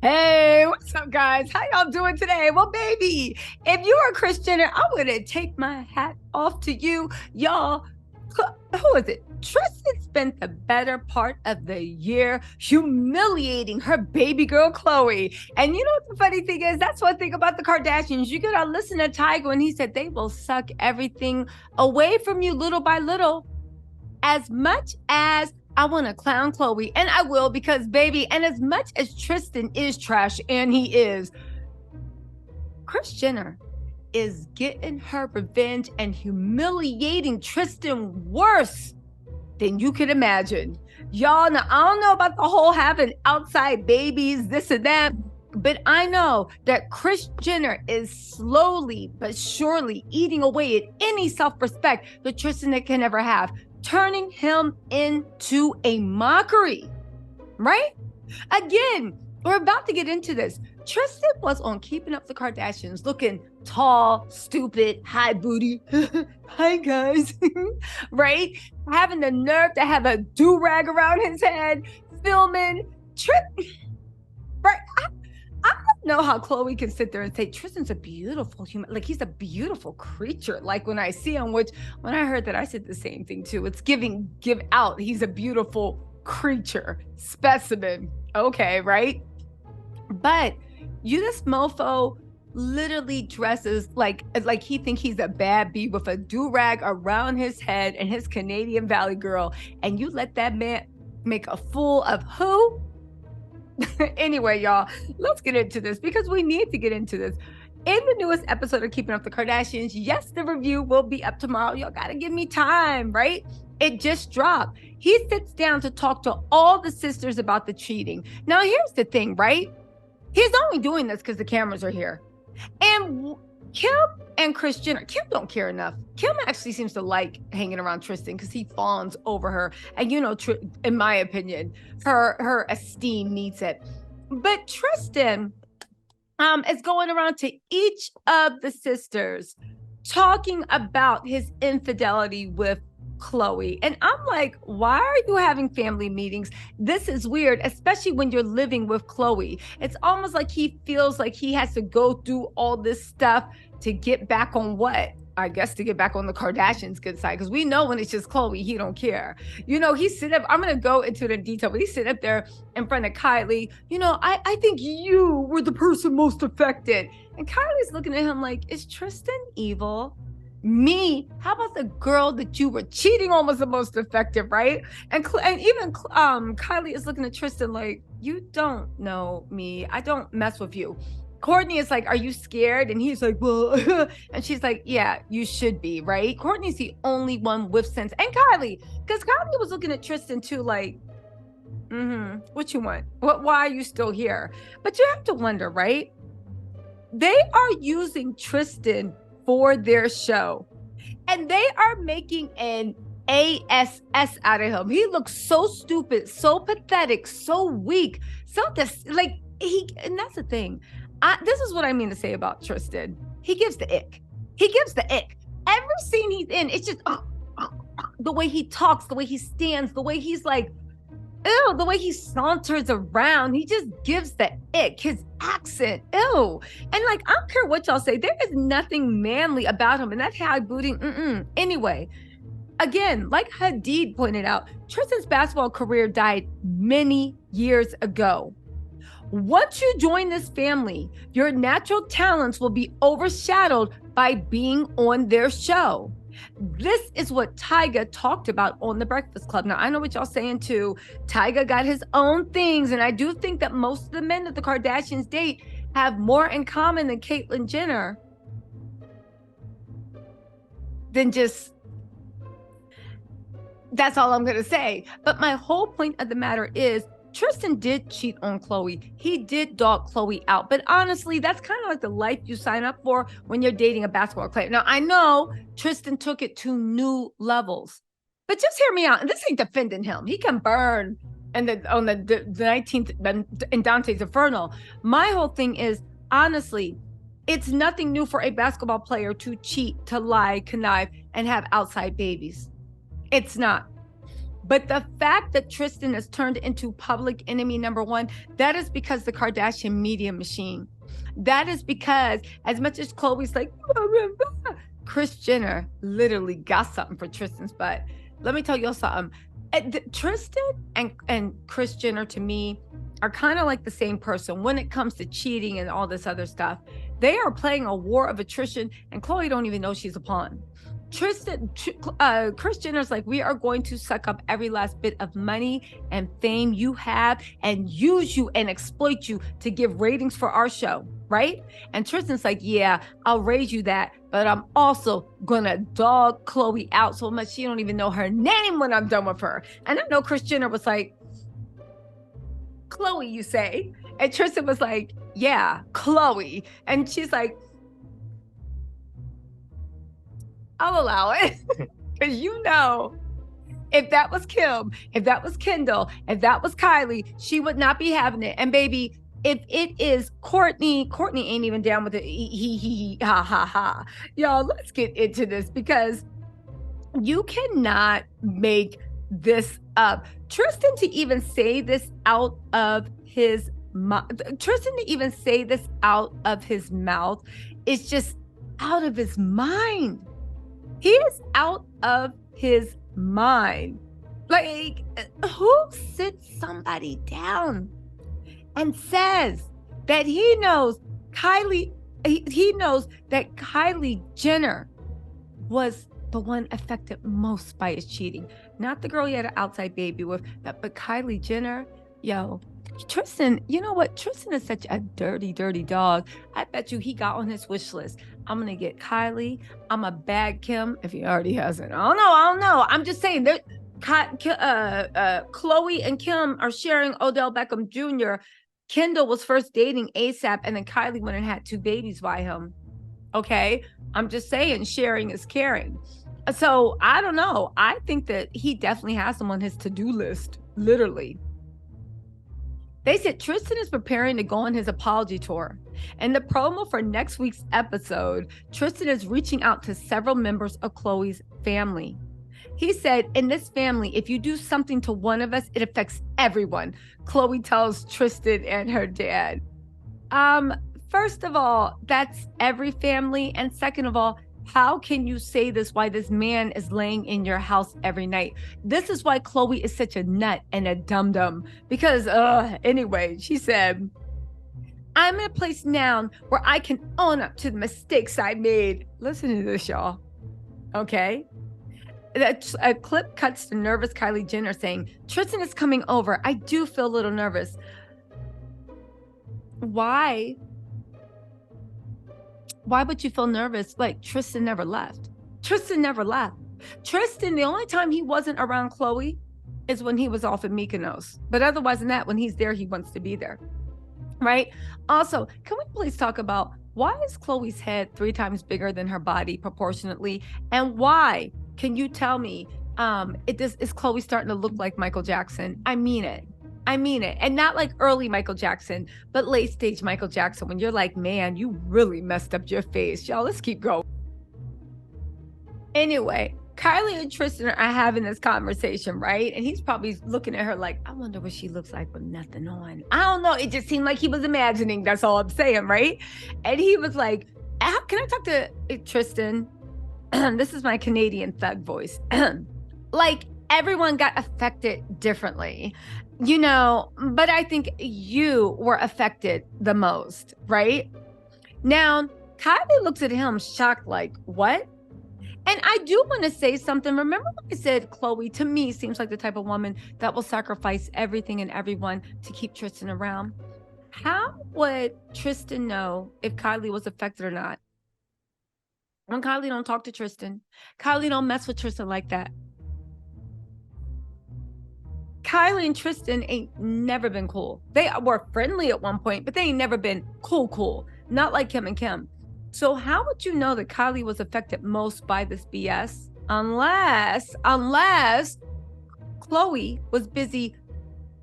Hey, what's up, guys? How y'all doing today? Well, baby, if you are a Kris Jenner, I'm gonna take my hat off to you, y'all. Who is it? Tristan spent the better part of the year humiliating her baby girl Khloe. And you know what the funny thing is? That's one thing about the Kardashians. You gotta listen to Tiger when he said they will suck everything away from you little by little. As much as I want to clown Khloe, and I will because, baby, and as much as Tristan is trash, and he is, Kris Jenner is getting her revenge and humiliating Tristan worse than you could imagine. Y'all, now I don't know about the whole having outside babies, this and that, but I know that Kris Jenner is slowly but surely eating away at any self-respect that Tristan can ever have, turning him into a mockery, right? Again, we're about to get into this. Tristan was on Keeping Up the Kardashians looking tall, stupid, high booty. Hi, guys. Right? Having the nerve to have a do-rag around his head, filming. Right? I don't know how Khloe can sit there and say Tristan's a beautiful human, like he's a beautiful creature. Like when I see him, which when I heard that, I said the same thing too. It's give out. He's a beautiful creature, specimen. Okay, right? But you, this mofo, literally dresses like he think he's a bad bee with a do-rag around his head and his Canadian Valley girl, and you let that man make a fool of who? Anyway, y'all, let's get into this because we need to get into this. In the newest episode of Keeping Up the Kardashians, yes, the review will be up tomorrow. Y'all gotta give me time, right? It just dropped. He sits down to talk to all the sisters about the cheating. Now, here's the thing, right? He's only doing this because the cameras are here. And Kim and Kris Jenner, Kim don't care enough. Kim actually seems to like hanging around Tristan because he fawns over her. And you know, in my opinion, her esteem needs it. But Tristan is going around to each of the sisters talking about his infidelity with Khloe. And I'm like, why are you having family meetings? This is weird, especially when you're living with Khloe. It's almost like he feels like he has to go through all this stuff to get back on what? I guess to get back on the Kardashians' good side, because we know when it's just Khloe, he don't care. You know, he's sitting up, I'm gonna go into the detail, but he's sitting up there in front of Kylie. You know, I think you were the person most affected. And Kylie's looking at him like, is Tristan evil? Me? How about the girl that you were cheating on was the most effective, right? And even Kylie is looking at Tristan like, you don't know me. I don't mess with you. Courtney is like, are you scared? And he's like, well, and she's like, yeah, you should be, right? Courtney's the only one with sense. And Kylie, because Kylie was looking at Tristan too, like, what you want? Why are you still here? But you have to wonder, right? They are using Tristan for their show, and they are making an ASS out of him. He looks so stupid, so pathetic, so weak, so like and that's the thing. This is what I mean to say about Tristan. He gives the ick. He gives the ick. Every scene he's in, it's just the way he talks, the way he stands, the way he's like, ew, the way he saunters around, he just gives the ick. His accent, ew. And like, I don't care what y'all say, there is nothing manly about him, and that high booty, Anyway, again, like Hadid pointed out, Tristan's basketball career died many years ago. Once you join this family, your natural talents will be overshadowed by being on their show. This is what Tyga talked about on The Breakfast Club. Now, I know what y'all saying too. Tyga got his own things, and I do think that most of the men that the Kardashians date have more in common than Caitlyn Jenner than just, that's all I'm going to say. But my whole point of the matter is, Tristan did cheat on Khloe. He did dog Khloe out. But honestly, that's kind of like the life you sign up for when you're dating a basketball player. Now, I know Tristan took it to new levels, but just hear me out. And this ain't defending him. He can burn on the 19th in Dante's Inferno. My whole thing is, honestly, it's nothing new for a basketball player to cheat, to lie, connive, and have outside babies. It's not. But the fact that Tristan has turned into public enemy number one, that is because the Kardashian media machine. That is because as much as Khloe's like, Kris Jenner literally got something for Tristan's butt. Let me tell you something. Tristan and Kris Jenner, to me, are kind of like the same person when it comes to cheating and all this other stuff. They are playing a war of attrition, and Khloe don't even know she's a pawn. Kris Jenner's like, we are going to suck up every last bit of money and fame you have and use you and exploit you to give ratings for our show, right? And Tristan's like, yeah, I'll raise you that, but I'm also gonna dog Khloe out so much she don't even know her name when I'm done with her. And I know Kris Jenner was like, Khloe, you say? And Tristan was like, yeah, Khloe. And she's like, I'll allow it. Because you know, if that was Kim, if that was Kendall, if that was Kylie, she would not be having it. And baby, if it is Courtney ain't even down with it. Ha, ha, ha. Y'all, let's get into this because you cannot make this up. Tristan to even say this out of his mouth, is just out of his mind. He is out of his mind. Like, who sits somebody down and says that he knows Kylie, he knows that Kylie Jenner was the one affected most by his cheating? Not the girl he had an outside baby with, but Kylie Jenner. Yo, Tristan, you know what? Tristan is such a dirty, dirty dog. I bet you he got on his wish list. I'm going to get Kylie. I'm going to bag Kim if he already hasn't. I don't know. I'm just saying that Khloe and Kim are sharing Odell Beckham Jr. Kendall was first dating ASAP, and then Kylie went and had 2 babies by him. Okay? I'm just saying sharing is caring. So I don't know. I think that he definitely has them on his to-do list, literally. They said Tristan is preparing to go on his apology tour. In the promo for next week's episode, Tristan is reaching out to several members of Khloe's family. He said, in this family, if you do something to one of us, it affects everyone. Khloe tells Tristan and her dad. First of all, that's every family. And second of all, how can you say this while this man is laying in your house every night? This is why Khloe is such a nut and a dum-dum. Because, anyway, she said, I'm in a place now where I can own up to the mistakes I made. Listen to this, y'all. Okay? A clip cuts to nervous Kylie Jenner saying, Tristan is coming over. I do feel a little nervous. Why would you feel nervous? Like, Tristan never left. Tristan, the only time he wasn't around Khloe is when he was off in Mykonos. But otherwise than that, when he's there, he wants to be there. Right? Also, can we please talk about why is Khloe's head 3 times bigger than her body proportionately? And why, can you tell me, is Khloe starting to look like Michael Jackson? I mean it. And not like early Michael Jackson, but late stage Michael Jackson, when you're like, man, you really messed up your face. Y'all, let's keep going. Anyway, Kylie and Tristan are having this conversation, right? And he's probably looking at her like, I wonder what she looks like with nothing on. I don't know. It just seemed like he was imagining. That's all I'm saying, right? And he was like, can I talk to Tristan? This is my Canadian thug voice. Like, everyone got affected differently. You know, but I think you were affected the most, right? Now, Kylie looks at him shocked, like, what? And I do want to say something. Remember when I said Khloe, to me, seems like the type of woman that will sacrifice everything and everyone to keep Tristan around. How would Tristan know if Kylie was affected or not? When Kylie don't talk to Tristan. Kylie don't mess with Tristan like that. Kylie and Tristan ain't never been cool. They were friendly at one point, but they ain't never been cool. Not like Kim and Kim. So how would you know that Kylie was affected most by this BS? Unless Khloe was busy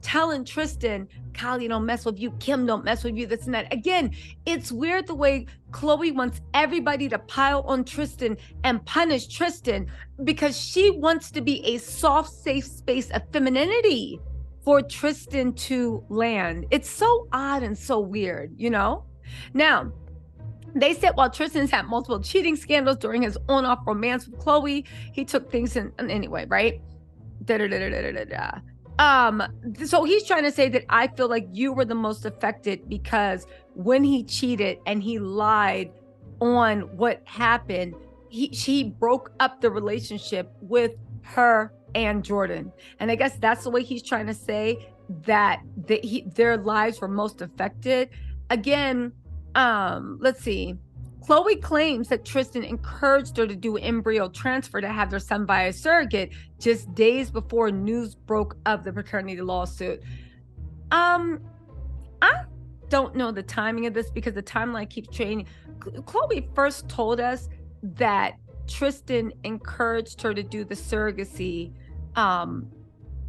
telling Tristan, Kylie don't mess with you, Kim don't mess with you, this and that. Again, it's weird the way Khloe wants everybody to pile on Tristan and punish Tristan because she wants to be a soft, safe space of femininity for Tristan to land. It's so odd and so weird, you know? Now, they said while Tristan's had multiple cheating scandals during his on-off romance with Khloe, he took things in anyway, right? So he's trying to say that I feel like you were the most affected because when he cheated and he lied on what happened, she broke up the relationship with her and Jordan. And I guess that's the way he's trying to say that their lives were most affected. Again, let's see. Khloe claims that Tristan encouraged her to do an embryo transfer to have their son by a surrogate just days before news broke of the paternity lawsuit. I don't know the timing of this because the timeline keeps changing. Khloe first told us that Tristan encouraged her to do the surrogacy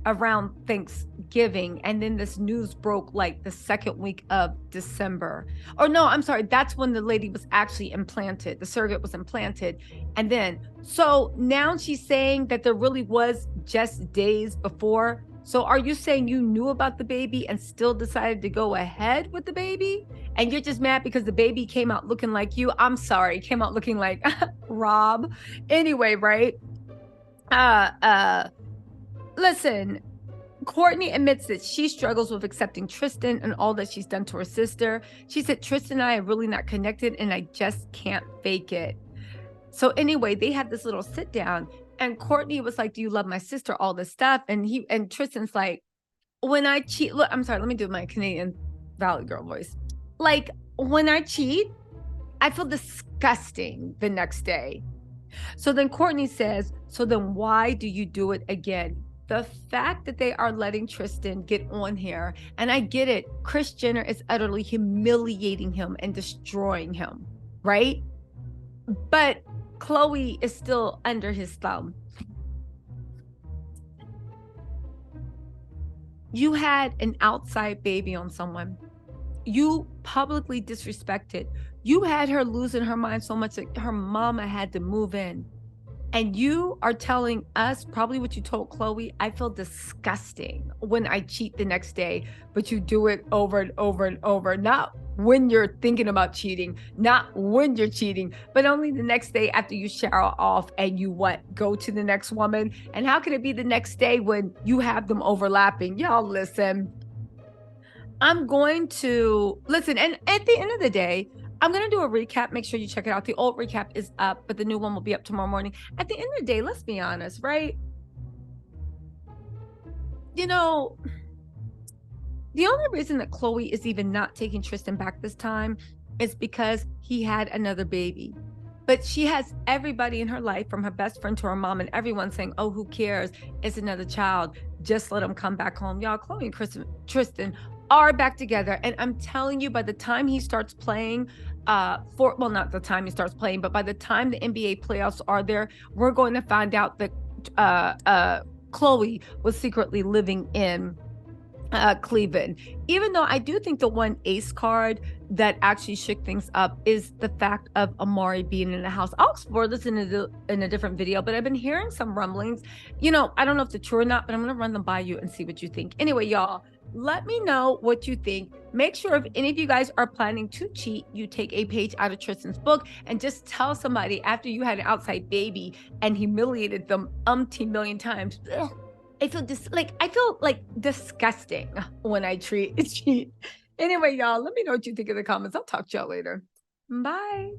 around Thanksgiving, and then this news broke like the second week of December. Or no, I'm sorry, that's when the lady was actually implanted, the surrogate was implanted. And then so now she's saying that there really was just days before. So are you saying you knew about the baby and still decided to go ahead with the baby, and you're just mad because the baby came out looking like you? I'm sorry, came out looking like Rob. Anyway, right? Listen, Kourtney admits that she struggles with accepting Tristan and all that she's done to her sister. She said, Tristan and I are really not connected and I just can't fake it. So anyway, they had this little sit down and Kourtney was like, do you love my sister? All this stuff. And Tristan's like, when I cheat, look, I'm sorry, let me do my Canadian Valley Girl voice. Like, when I cheat, I feel disgusting the next day. So then Kourtney says, so then why do you do it again? The fact that they are letting Tristan get on here, and I get it, Kris Jenner is utterly humiliating him and destroying him, right? But Khloe is still under his thumb. You had an outside baby on someone. You publicly disrespected. You had her losing her mind so much that her mama had to move in. And you are telling us probably what you told Khloe. I feel disgusting when I cheat the next day, but you do it over and over and over. Not when you're thinking about cheating, not when you're cheating, but only the next day after you shower off and you go to the next woman. And how can it be the next day when you have them overlapping? Y'all listen. I'm going to listen. And at the end of the day, I'm going to do a recap. Make sure you check it out. The old recap is up, but the new one will be up tomorrow morning. At the end of the day, let's be honest, right? You know, the only reason that Khloe is even not taking Tristan back this time is because he had another baby. But she has everybody in her life, from her best friend to her mom and everyone, saying, oh, who cares? It's another child. Just let him come back home. Y'all, Khloe and Tristan are back together. And I'm telling you, by the time he starts playing, not the time he starts playing, but by the time the NBA playoffs are there, we're going to find out that Khloe was secretly living in Cleveland. Even though I do think the one ace card that actually shook things up is the fact of Amari being in the house. I'll explore this in a different video, but I've been hearing some rumblings. You know, I don't know if they're true or not, but I'm going to run them by you and see what you think. Anyway, y'all, let me know what you think. Make sure if any of you guys are planning to cheat, you take a page out of Tristan's book and just tell somebody after you had an outside baby and humiliated them umpteen million times. Ugh, I feel like disgusting when I cheat. Anyway, y'all, let me know what you think in the comments. I'll talk to y'all later. Bye.